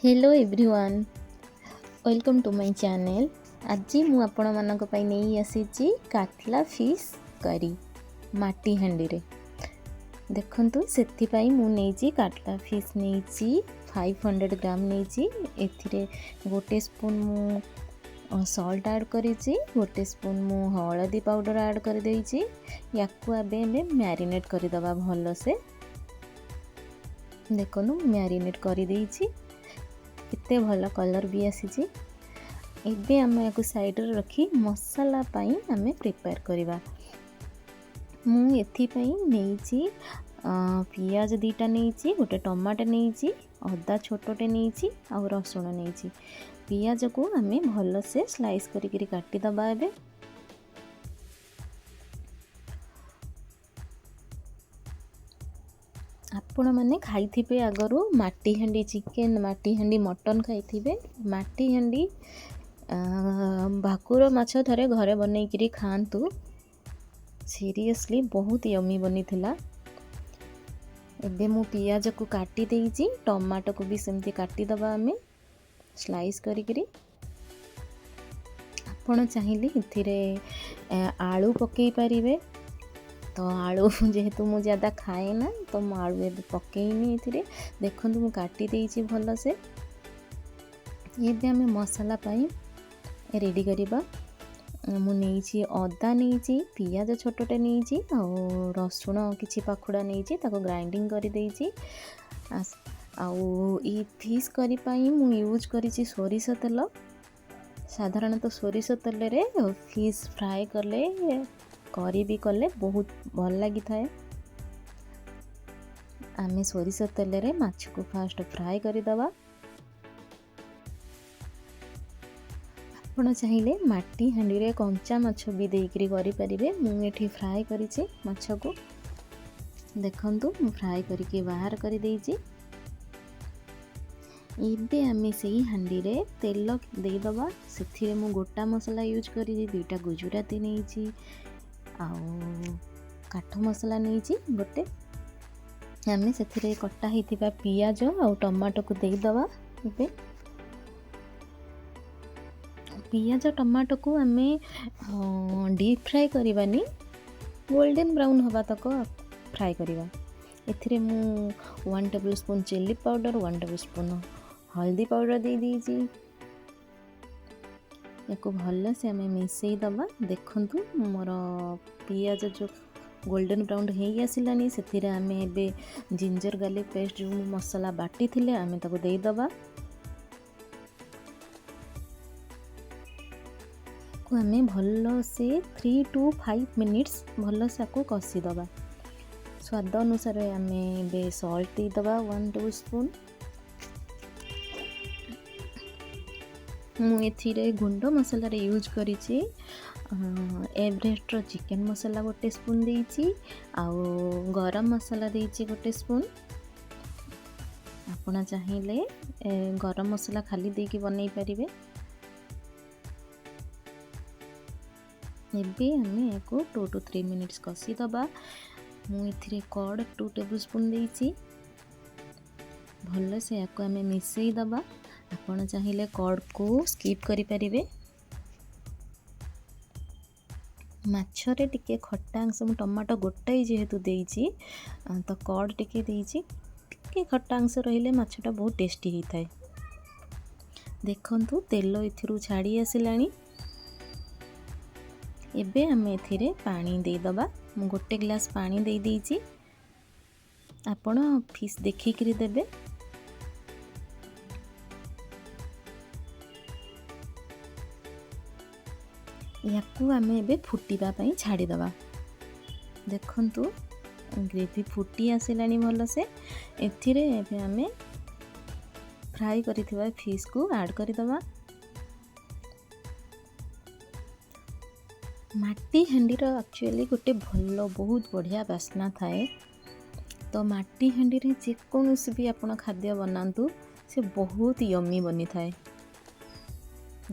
Hello everyone, welcome to my channel. आज मु आपण मानक पई नहीं आसीची काटला फिश करी माटी हांडी रे। देखंतु सेति पई मु नेची काटला फिश नेची 500 ग्राम नेची। एथिरे गोटे स्पून मु सॉल्ट ऐड करिची, गोटे स्पून मु हळदी पाउडर ऐड कर देइची। याकु आबे मैरिनेट कर दबा भलो से। देखनु मैरिनेट कर देइची, कितने भल कलर भी आसी। एबे आम या साइड रखी मसाला पाई आमे प्रिपेयर करवा। मु एथिपाई नेइची पियाज दीटा नेइची, गोटे टमाटो नेइची, अदा छोटोटे नेइची आ रसुण नेइची। पियाज को आमे भल से स्लाइस करी काटी दबा। एबे आपण मैंने खाई आगरू माटी हांडी चिकेन, माटी हांडी मटन खाई। माटी हांडी भाकुर माछ थरे घरे बनई खातु। सीरियसली बहुत यमी बनी थिला। एबे मु पियाज को काटी देइची, टमाटो को भी सेमती काटी दबा आमे स्लाइस करी। आपण चाहिए इथिरे आलू पकई पारिबे। तो आलू जेहेतु मुझे ज़्यादा खाए ना, तो मु आलू ए पकईनी। एथिरे देखंतु मु काटी देइची भल से। ये आमे मसाला पाई रेडी करिबा। मु नेइची अदा नेइची, पियाज छोटोटे नेइची आ रसुण किछि पाखुडा नेइची, ताको ग्राइंडिंग करि देइची। आउ ई फिश करी पाई मु यूज करिछि सोरिष तेल। साधारणतः सोरिष तेल रे फिश फ्राए कले करी भी कले बहुत भल लगी थाए। आमे सोरिष तेल रे माछ को फास्ट फ्राए करि दबा। आपण चाहिए माटी हांडी रे कंचा माछ भी देकरी करि परिबे। मु एठी फ्राए करिछि माछ को। देखंतु मु फ्राए करके बाहर कर देइछि। एबे आमे सेही हांडी रे तेल दे दबा। सेथिरे मु गोटा मसाला यूज करी, दुईटा गुजराती नेइछि आउ काठ मसला नहीं गोटे। आमे सेथिरे कटा हिथिबा पियाज आउ टमाटो को दे दबा। एबे पियाज टमाटो को आमे डीप फ्राई करबानी, गोल्डन ब्राउन हवा तक फ्राई करवा। एथिरे मु 1 table spoon chilli powder, 1 table spoon हल्दी पाउडर दे दीजिए। याको भल से आमे मिसई दबा। देखंतु मोर पियाज जो गोल्डन ब्राउन हो आसिलानी, सेथिरे आमे एबे जिंजर गार्लिक पेस्ट जो मसाला बाटी थिले आमे ताको दे दबा। को आमे भल से 3 to 5 मिनिट्स भल से आको कसी दबा। स्वाद अनुसार आमे एबे सॉल्ट दे दबा 1 टेबल स्पून। मु एथिरे गुंड मसाला रे यूज करिछि एवरेस्ट रो चिकेन मसाला गोटे स्पून देइछि, आउ गरम मसाला देइछि गोटे स्पून। आपण चाहिए गरम मसाला खाली देकी बनई परिबे। एबे हमें याको 2 to 3 मिनिट्स कसी दबा। मु एथिरे कर्ड 2 टेबल स्पून देइछि। भल से याको हमें मिसई दबा। आपण चाहिए कर्ड को स्किप करि परिबे। माछरे टिके खट्टा अंश मु टमाटो गोटाई जेहेतु देइछि, तो कर्ड टिके देइछि। टिके खट्टा अंश रहिले माछटा बहुत टेस्टी ही थाए। देखंतु तेल एथिरु छाड़ी आसिलानी। एबे हमें एथिरे पानी दे दबा। मु गोटे ग्लास पानी दे देइछि। आपण फिश देखि करी देबे। याकू आमे एबे फुटीबा पई छाड़ी दबा। देखंतु ग्रेवी फुटी आसिलानी भल से। एथिरे एबे आमे फ्राई करिथिबा फिश को ऐड करि दबा। माटी हांडी रो एक्चुअली गोटे भल बहुत बढ़िया बास्ना थाए। तो माटी हांडी रे जे कोनोसी भी आपण खाद्य बनांतु से बहुत यमी बनी थाए।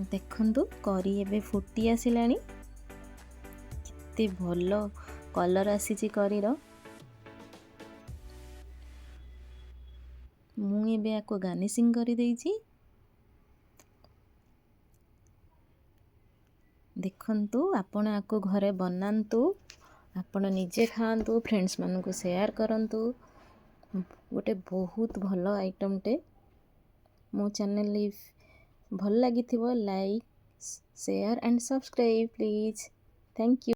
देखंतु करी एबे फुटी आसिलानी। किते भल कलर आसीची करी रो। मु ଏବେ ୟାକୁ ଗାର୍ନିସିଂ କରିଦେଇଛି। ଦେଖନ୍ତୁ ଆପଣ ୟାକୁ ଘରେ ବନାନ୍ତୁ, ଆପଣ ନିଜେ ଖାଆନ୍ତୁ, ଫ୍ରେଣ୍ଡସ୍ମାନଙ୍କୁ ସେୟାର କରନ୍ତୁ। ଗୋଟେ ବହୁତ ଭଲ ଆଇଟମ୍ଟେ। ମୋ ଚ୍ୟାନେଲ୍ ଭଲ ଲାଗିଥିବ like, share and subscribe please. Thank you.